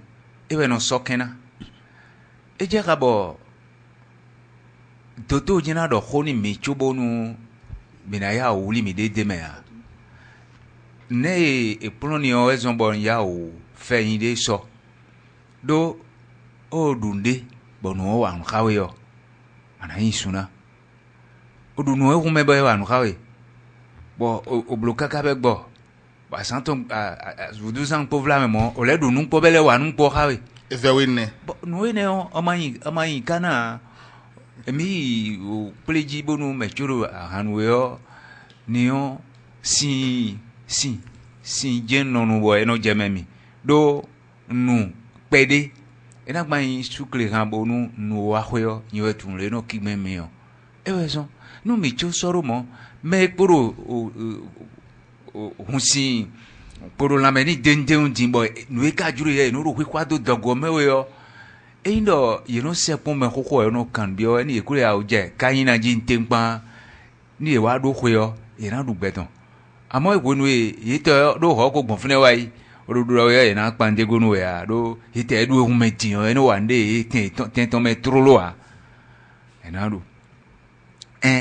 e we no sokena e je ka bo toto jina do ho ni mi chubo nu mi na ya wuli mi de me a ne e plo ni o ezon bon ya o fe yin de so do o dunde bonu wa nkawe yo ana isuna o dunu e hume ba wa nkawe bo o bloka ka be gbo ba santo vudu sang povla me mo o le dunu po bele wa nu po kawe eze we ne no e ne o mayin kana emi o pleji bonu me churu hanwe yo ni o si jen no no bo e no jememi do nu pede ena gba yin sukle kan bonu nu wa hwe yo tun le no kigme mi yo e we so nu mi cho soro mo me poro hunsi poro la me ni dende din boy nu e ka juru ye nu ro hwe kwado dogo me we yo e ndo ye no se pon me kokko yo no kan bi yo ni e kure a o je kayin na ji ntempa ni e wa do hwe yo e na du gbeton amo e wonu e ye to do ho ko gbon fune wa yi odudura ya na pande gonu ya do hite edu ehun metin o eno wande ten me trolo a enadu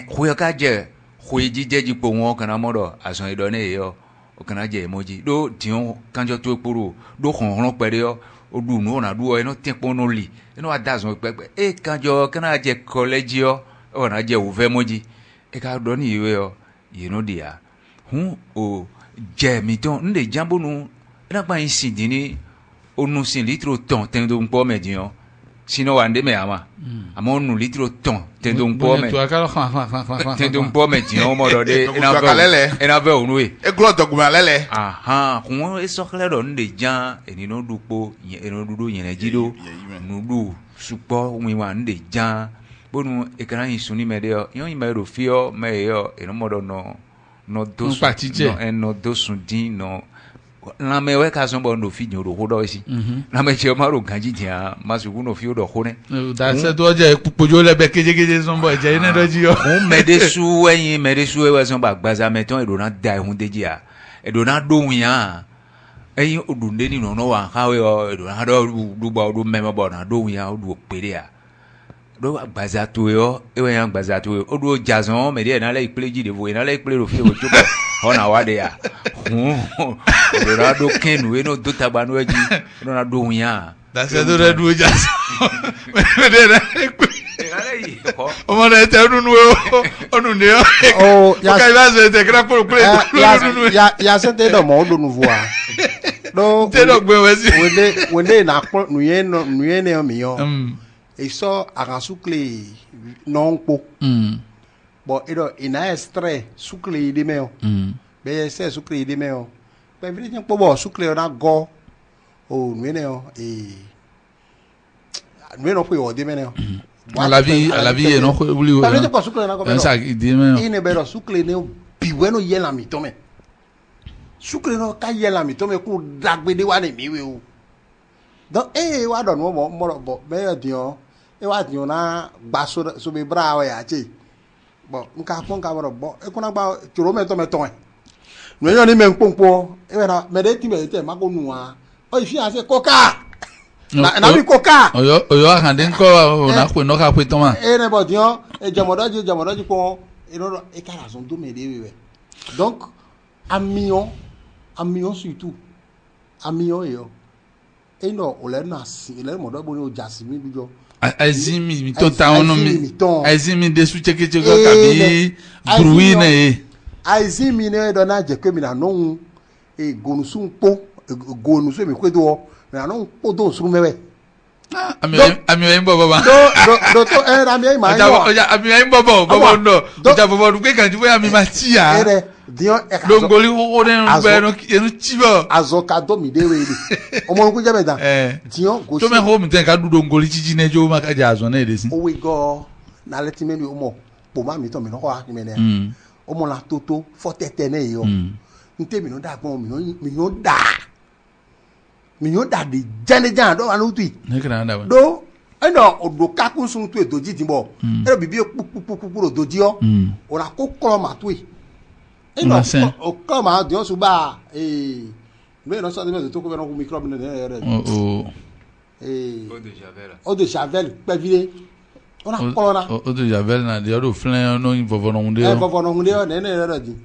khoya ka je khoyi jije ji po won kana modo asan ido ne yo o kana je emoji do tion kanjo to eporo do khonron pere yo odu nu na du o eno ten po no li eno adazon pepe kanjo kana je college yo o na je uve moji ka do ni iwe yo you know dia o je mi ton nde jambo nu ina gba yin sin dini onu sin litro ton tendo npo median sino wande me ama ama onu litro ton tendo npo me tendo npo median mo do de ina be onu e glo doguma lele aha kun e sokle do nde jan eni no dupo eno dudu yen jido nudu supo wi wa nde jan bonu e kan yin suni me de yo yin me ro fio me yo eno mo do no dosun din no la me we ka so bo no fi nyo ro ho do si la me che ma ro kan ji dia ma su ku no fi o do ho ne da se do je pupojo le be kejekeje so bo je ne do ji yo me de su e we so ba gbaza me ton e do na da hun de ji a e do na do hun ya eyin odunde ni no wa ka we o e do na do ba do me bo na do hun ya o do pere a do gbaza to yo e we yan gbaza to o do jazon me de na le ipleji de vo na le iple ro fi o jo ona wa de ya do kenu we no do tabanu eji no na do hunya da se do redu ja me de na o mo na te nu onu ne o ya ka ba se te kra por play ya se te do mo do nu voa do te do gbe we si wende na po nu ye ne mi yo e so agasukle non po bo edo ina estre sukle de meo be se sukle de meo be vri tin po bo sukle na go o nwene o nwene po o de meo à la vie no wuli o be ko sukle na go be sa de meo ine be ro sukle ne bi bueno ye la mi to me sukle no ka ye la mi to me ku dagbede wa ni mi we o do wa do no mo bo be dio wa dio na gba so be bra wa ya che bo nka pon ka bo e kuna gba choro me to e no yo ni me nponpo e na me de ti me te ma ko nu a oh il finance coca na bi coca oyo akande nko na kwe no ka kwe toma ne bodion e jamodaji ko e no e kala zon do me de donc un million surtout un million yo e no o le na si le mo do bo ni o jasimi bi jo azimi mi to ta ono mi azimi de su cheke kabi bruit ne azimi ne do na je ke mi na no e gonu su npo gonu su mi kwe do na no npo do su mewe ami baba do to ami ma ami baba no ja baba du ke kan ju ami ma ti ya dion e ka longoli ko den be no enu chibo azoka do mi de we ni omo ku je meda dion go to me ho mi ten ka du longoli chichi ne jo ma ka ja azo na ede si o we go na leti me ni omo po ma mi to mi no ko ni me ne omo la toto fo tete ne yo nte mi no da gbon mi no da de jane jan do anu tu ne kra nda do eno odo kakun sun tu edoji timbo ero bibi pupupupu odoji o ora ko kro ma tu eno o ko ma dio suba me no so de to ko be no micro me ne re o de javel pe vile ona ko na o de javel na de o flen no vovo no munde vovo no munde ne ne re di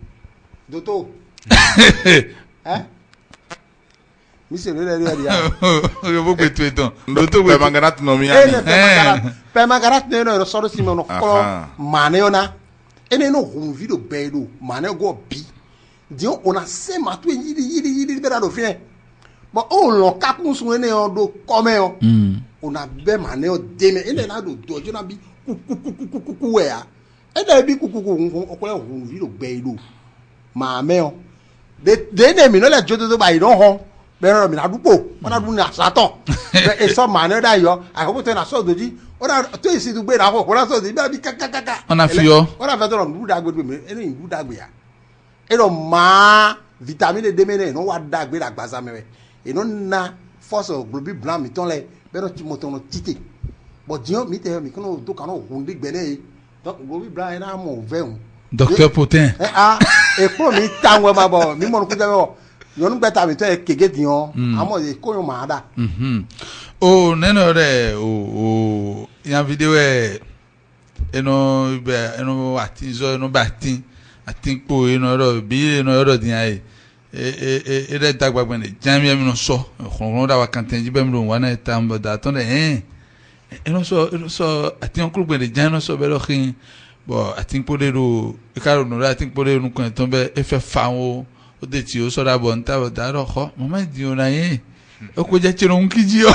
doto mi se le ya o bo petu eton doto pe mangarat no mi pe mangarat ne no so si me no ko mane ona ene no hun video bedo mane go bi dio ona se ma tu yiri be da do fin bo o lo kapun sun ene o do come o ona be mane o de me ene na do dojo na bi kukukukuku we ya ene bi kukuku o ko le hun video bedo ma me o de ne mi no le jodo do ba iron ho bẹ́ẹ̀rẹ̀ mi àdúgbò wọn náà dún ní àsátọ̀ èso màánù dá yọ àkókò tó ní àsọ̀ òdòdì wọn náà tó yìí sì dùgbò ìnáwó kò náà sọ̀ òdòdì bí wọ́n bí kákákáká. wọn náà fi yọ. wọn náà fẹ́ tọrọ nùdú dàgbé mi ẹni nùdú dàgbé ya ẹnọ máa vitamine D mẹ́rin ẹ̀nọ wà dàgbé dàgbàsá mẹ́rẹ̀ ẹ̀nọ na force globi blanc mi tán lẹ bẹ́ẹ̀ náà mo tọ̀nà títè bọ̀ diɲɔ mi tẹ̀ mi kọ́nà tó kàná òhun dé gbẹ́nẹ́ yìí globi blanc yẹn náà mọ̀ òvẹ́ hùn. Dr Potin. èkó mi ta wọn ma bọ̀ mi mọ̀ nípa bọ̀ yọnu gbẹta mi tọ ye kege diyan àmọ́ ye koyun maa da. o nínú rẹ o yan video ẹ ẹnu bẹ ẹnu àti zọ ẹnu bẹ àti kpo ẹnu ọ̀rọ̀ bí ẹnu ọ̀rọ̀ diyan ye ẹ dẹ dàgbà gbẹ ní jamiu mi sọ ọkùnrin dàgbà kàntẹ́ jí bẹ́ẹ̀ mi lò wọn náà ta mbọ̀ dàtọ́ dẹ ẹnu sọ àti ọkùnrin gbẹ ní jamiu sọ bẹ́ẹ̀ lọ́kìn bọ̀ àti kpo de do ìkàrọ̀ nù rẹ àti kpo de nù kàn tán bẹ́ẹ̀ ẹ fẹ́ fa wọn o de ti o sọra bọ̀ nta bọ̀ dàrọ̀ kọ́ mọ̀mọ́ di o na yẹn o kò jẹ́ tiẹ̀rọ̀ nkíjí o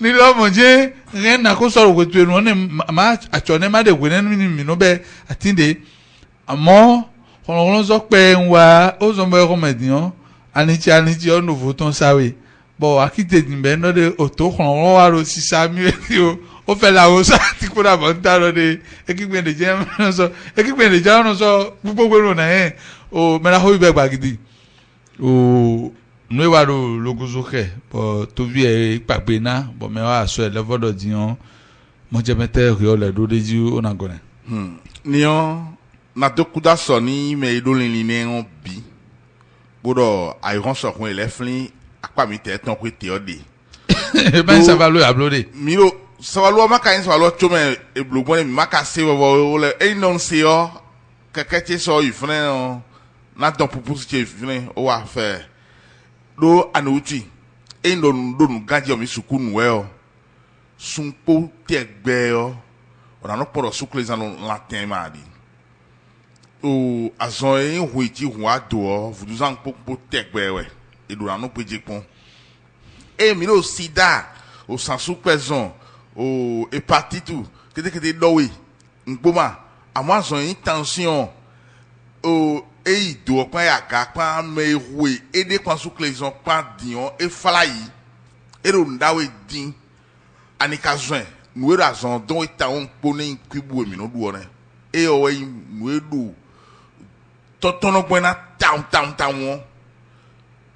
nílò ọmọ jẹ́ rẹ̀ nà kó sọ̀rọ̀ wẹ̀tù ẹnu ọ̀nẹ́ má àtsọ̀ ní má de wẹ̀ nínú mìíràn bẹ́ẹ̀ àti de àmọ́ kọ̀ọ̀kan sọ pé ń wá ó sọ bẹ́ẹ̀ kọ́ mẹ̀dìyàn anitsi ọ̀nà òfò tó ń sáré bọ̀ akíte dìbẹ́ náà de òtó kọ̀ọ̀kan wà ló sísá mi rẹ̀ o ó fẹ́ la o sá ti kó dàbọ̀ ń tàrọ̀ de ekíkpé ndèjẹ́ ọ̀nà sọ gbogbo ẹ̀rọ náà yẹn o mẹ́ra hó ibẹ̀ gbàgidi o nue wa do logozo kẹ bọ̀ tóbi ẹ̀ ìpàgbé náà bọ̀ mẹ́wàá aṣọ ẹ̀ lẹ́fọ̀dọ̀ diyan mọ̀jẹ̀mẹ́tẹ́ ẹ̀ ọ̀lẹ̀ lóde jí ó nà gọ̀nẹ̀. niyan nadokuda sọ ní mẹ ìdólìní ní ẹ̀hún bí gbọ́dọ̀ àìrán sọ̀kun ẹ̀lẹ́fín apá mi tẹ̀ tán pé tẹ̀ ọ́ de. bẹ́ẹ̀ sábà ló yà blóde. mi ro sabaluwa maka yin sabaluwa tsome eblogbɔn mi maka se wɔwɔ wole eyi nɔ se yɔ kɛkɛ tse sɔ yi fune yɔ na dɔn pupu tse yi fune o wa fɛ do anewutsi eyi nɔ do nu gãdzi yɔ mi suku nu yɔ sunkpo tɛ gbɛ yɔ ɔnanu kpɔdɔ suku le zan la tɛ ma di o azɔn eyi hu etsi hu ado yɔ vuduzan kpokpo tɛ gbɛ wɛ edo nanu gbedze kpɔn eyi mi n'o si da o sansu kpɛ zɔn o hepatitu kétékété dɔwé nkpoma àmọ́ àzɔn yìí tension o eyi do ɔkpan yaga kpan amewoe ede kpan sukle zɔn kpan diɲɔ efala yi eɖo nudawe din anika zɔn nue ɖo azɔn dɔn eta wɔn kpo ne kuibu emi no doɔ ne eye ɔwɔ yi nue ɖo tɔtɔnɔgbɔn na tam wɔn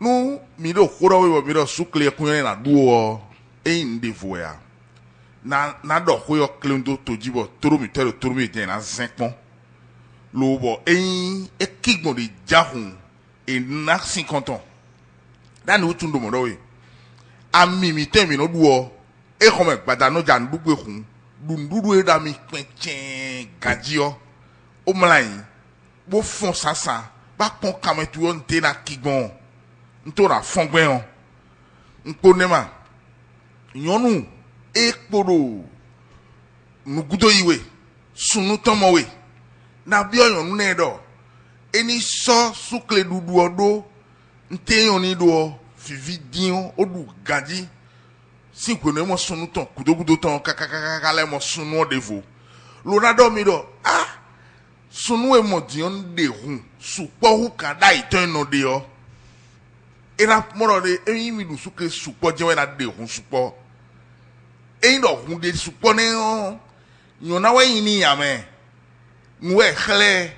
nu mi ɖo xɔɖɔwɛ wɔ mi ɖo sukle kunyɔ ne na doɔ eyi nu de vo ya. na dɔ ko yɔ kelen do to dzi bɔ toro mi tɛ do toro mi dɛn na zɛn kpɔn lo bɔ eyi ekigbɔn de dza hun ena si kɔntɔn dani o tun do mo do we ami mi te mi no duo e ko me gbada no jan dugbe hun dundudu e da mi penchen gajio o mlain bo fon sasa ba pon kametu on te na kigbon nto na fon gben on npo nema yonu e kporo nugudo iwe sunu tomo we na bi oyonu na do eni so sukle dudu odo nte yoni do fivi dion odu gaji si ko ne mo sunu ton kudogudo ton kakakaka le mo sunu odevo lo na do mi do sunu e mo dion de hun supo hu kan da iton no de o era moro de eyin mi du sukle supo je we na de hun supo eyin do hun de supo ne o yona we yin ni ame nwe khle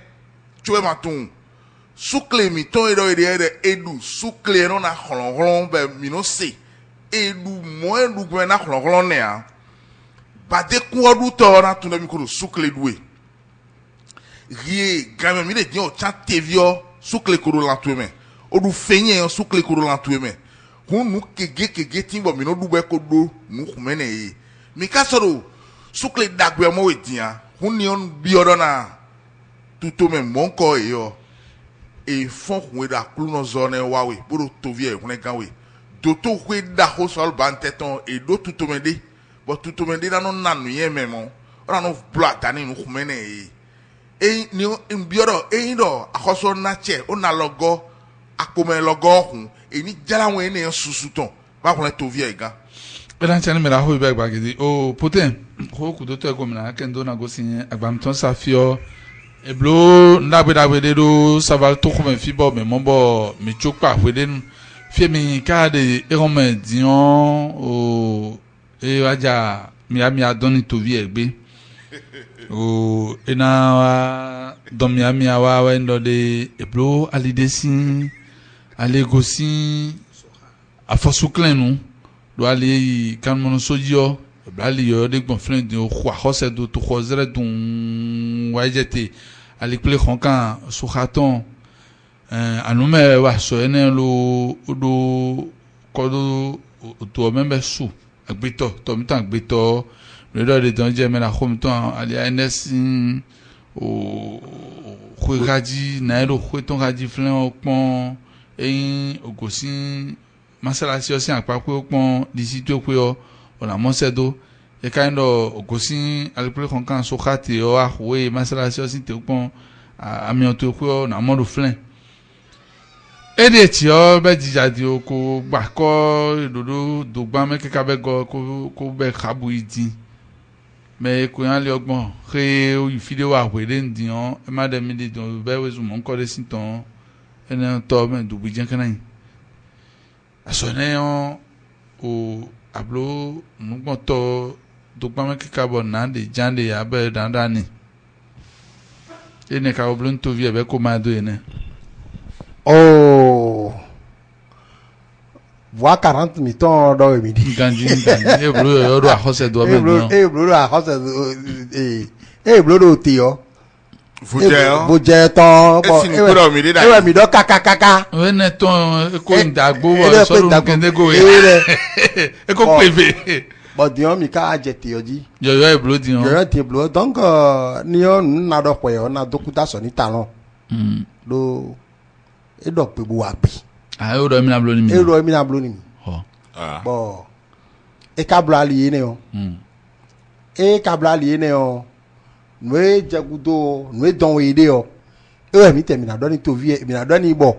chwe matun sukle mi ton edo ede edu sukle no na khonkhon be mi no se edu mo edu gbe na khonkhon ne a ba de ku odu to na tun mi ko sukle duwe rie game mi de dio cha tevio sukle ko la tueme odu fenye sukle ko la tueme hunu kege timbo mi no du be ko do nu khumene e mi ka soro sukle dagbe mo wetia huni on bi odo na tuto me monko e yo e fon we da kluno zone wawe buru tovie hune ganwe doto we da ho sol banteton e do tuto me de bo tuto me de na no nanu ye memo ora no bla tani nu khumene e ni mbiodo e ndo akoso na che ona logo akome logo hun e ni jala won ne susuton ba hune tovie ga eran chani mera ho be gbagidi o poten ho ku do to ego mena kendo na go sin agbamton safio eblo ndagbe de do saval to ko me fibo me mombo mi chokpa wede nu fie mi ka de erome dion o e aja mi adoni to vie egbe o ena wa don mi wa ndo de eblo alidesin alegosin afosuklen nu do ali kan mono sojio blali yo de gbon flen de khwa khose do to khozere dun wajete ali ple khonkan su khaton anume wa so ene lo do kodo to membe su agbito to mi tan agbito le do de dan je me la khom ton ali ns o khwaji na lo khweton gaji flen opon eyin ogosin masala si osin apapo opon disi to pe o ona monsedo e kaindo ogosin alipre konkan so khati o ahwe masala si osin te opon ami o to ko na modu flen ede ti o be jijadi o ko gba ko idodo dogban me keka be go ko be khabu idi me ko yan le ogbon re o ifide wa wede ndian e ma de mi de don be wezu mo nko de sinton ene to me du bijan kanan asone o ablo nugbon to dogban me keka bo na de jande ya be dandani ene ka oblon to vie be ko ma do ene oh voix 40 mitons do mi di ganji e blo yo do ahose do be no e blo do ahose e blo do ti o buje ton bo e mi do kaka we ne ton ko ndagbo wo so ru kende go e ko peve but dion mi ka ajeti oji yo e blo dion yo ti blo donc ni on na do pe o na dokuta so ni talon do e do pe bu wa pe o do mi na blo ni mi e do mi na blo ni mi bo e ka blo ali ne o e ka blo ali ne o no e jagudo no e don we de o e mi termina do ni to vie mi na do ni bo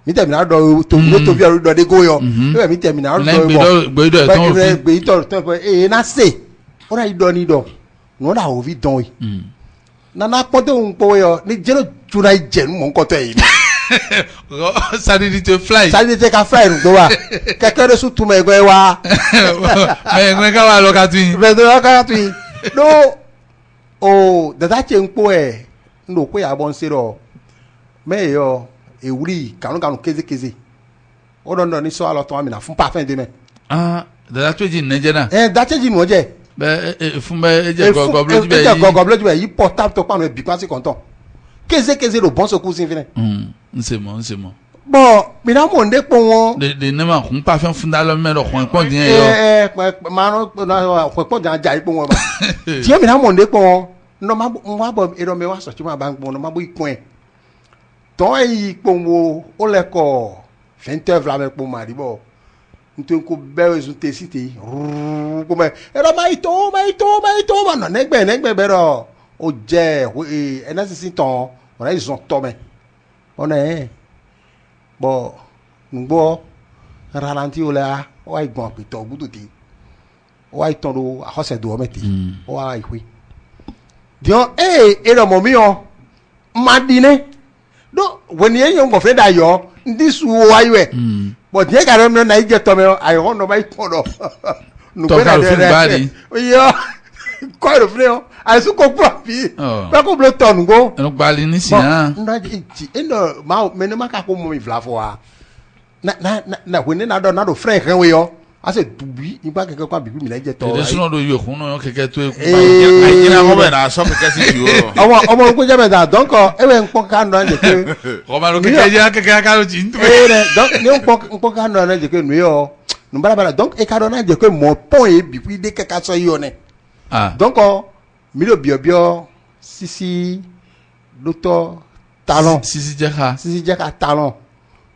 mi termina do to vie do de go yo e mi termina do bo gbe to e na se ora i do ni do no da o vi don yi na na pote un po yo ni jero jura je mo nko to yi sadidi to fly sadidi ka fly ru do wa keke de su tu me go wa me ka wa lo ka tun me do ka tun no o da che npo e ndo ko ya bon sero me yo e wuri kanu keze o don do ni so alo to ami na fun pa fen de me da to ji neje na da che ji mo je be fun be je gogo bloju be yi portable to pa no bi kwasi konton keze lo bon so ku sin fine nsemo bon mina monde pon de ne ma kun pa fen funda lo me lo kun pon din yo ma no pon jan ja ipon ba ti mina monde pon no ma wa bo e do me wa so ti ma ba pon no ma bo ipon ton e ipon wo o le ko 20 vla me pon ma di bo nto ko be zo te city ko me e do ma ito ma no negbe be ro o je e na si ton on a ils ont tomé on est bon ngbo ralenti o la o ai gbon pe to gudu ti o ai ton do a hose do meti o ai hui dion e do mo mi o madine do woni e yon go fe da yo ndi su o ai we but ye ka no na ije to me ai ho no mai podo nu pe da de yo ko ro freo ai su ko papi pa ko blo ton go no gbali ni si han na ti eno ma me no maka ko mo mi vla fo a na we na do frère kan we yo a se dubi ni ba keke kwa bibi mi na je to de suno do yo kun no keke to e ku ai ina ko be na so keke si yo omo ko je me da donc e we npo kan do je ke ko ma lo keke ja keke ka lo jin to donc ni npo kan do na je ke nu yo nu bala donc e ka do na je ke mo pon e bibi de keke so yo ne donc milo bio sisi docteur talon sisi jeka talon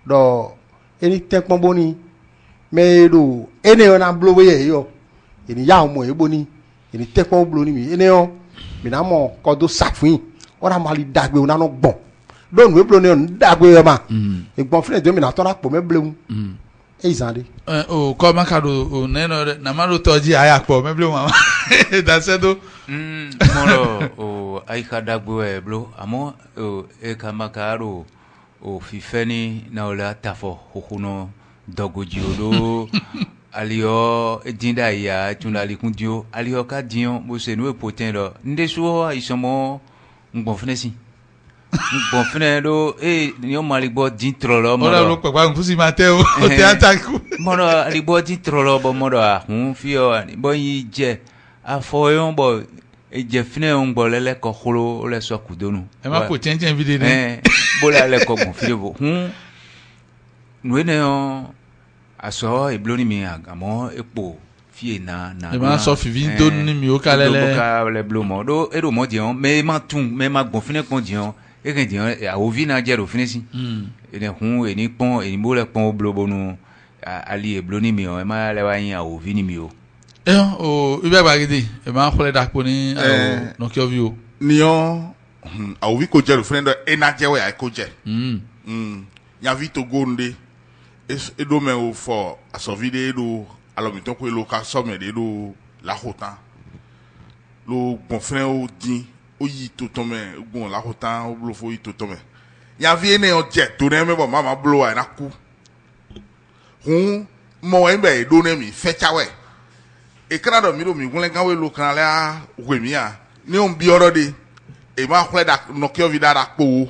do eni tekpon boni me do ene ona blow ye yo eni ya mo e boni eni tekpon blow ni mi ene o mi na mo ko do safin ora mali dagbe ona no gbon do nu e blow ni on dagbe ma egbon fine do mi na to na po me blewu e izande o ko ma ka do o neno na ma do toji aya po me blewu ma da se do moro o aika dagbe blo amo e kama karo o fifeni na ola tafo hokuno dogoji odo alio edinda ya tuna likundio alio ka dion bo se no potin do ndeso isomo ngbonfenesi ngbonfene do ni o mali bo din trolo mo ora lo papa nfusi mateo o te ataku moro ali bo din trolo bo moro hun fio bo yi je afoyon bo je fine on bo lele ko kholo le so kudonu e ma po chen video ne bo la le ko gon file bo nuene o aso e bloni mi agamo epo fie na e ma so fivi do ni mi o kalele ka le blomo do e do mo dion me ma tun me ma gon fine kon dion e ken dion a ovi na je do fine si e ne hun e ni pon e ni bo le pon o blobonu ali e bloni mi o e ma le wa yin a ovi ni mi o o ibe gbagidi e ma khole dapo ni no ki ovi o ni o a ovi ko je do fine do e na je we ai ko je ya vi to gonde e do me o fo asovide do alors mi ton ko lo ka so me de do la hotan lo bon frère o din o yi to to me gun la hotan o blo fo yi to to me ya vi ene o je to ne me bo mama blo ai na ku hun mo e be do ne mi fe chawe e kana do mi do mi gun le kan we lo kan la we mi a ni on bi oro de e ma khwe da no ki o vi da po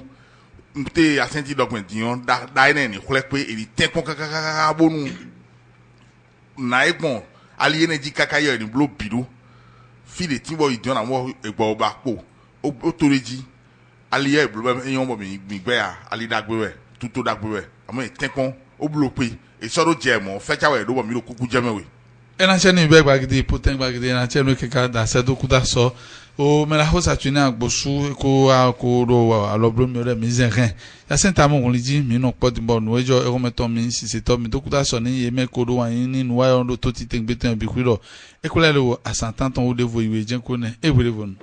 mte a senti document dion da ene ni khwe pe e ti kon kaka bonu na egbon ali ene ji kaka yo ni blo bidu fi de tin bo idion àwọn egbo oba po o toreji ali e blo eyan bo mi gbe a ali dagbe we tuto dagbe we amo e tin kon o blo pe e so do je mo fe chawe do bo mi lo kuku je mewe ena cheni be gbagidi poten gbagidi ena chenu keka da se do kuda so o me la hosa tuni agbosu ko ro alobro mi ore mi zenren ya senta mo kunliji mi no podi bo nu ejo e ko meto mi sisi to mi do kuda so ni ye me ko do wa yin ni nu wa yo do to ti tegbe tan bi kwiro e ko le lo asantan ton o de vo iwe jen ko ne e wele vonu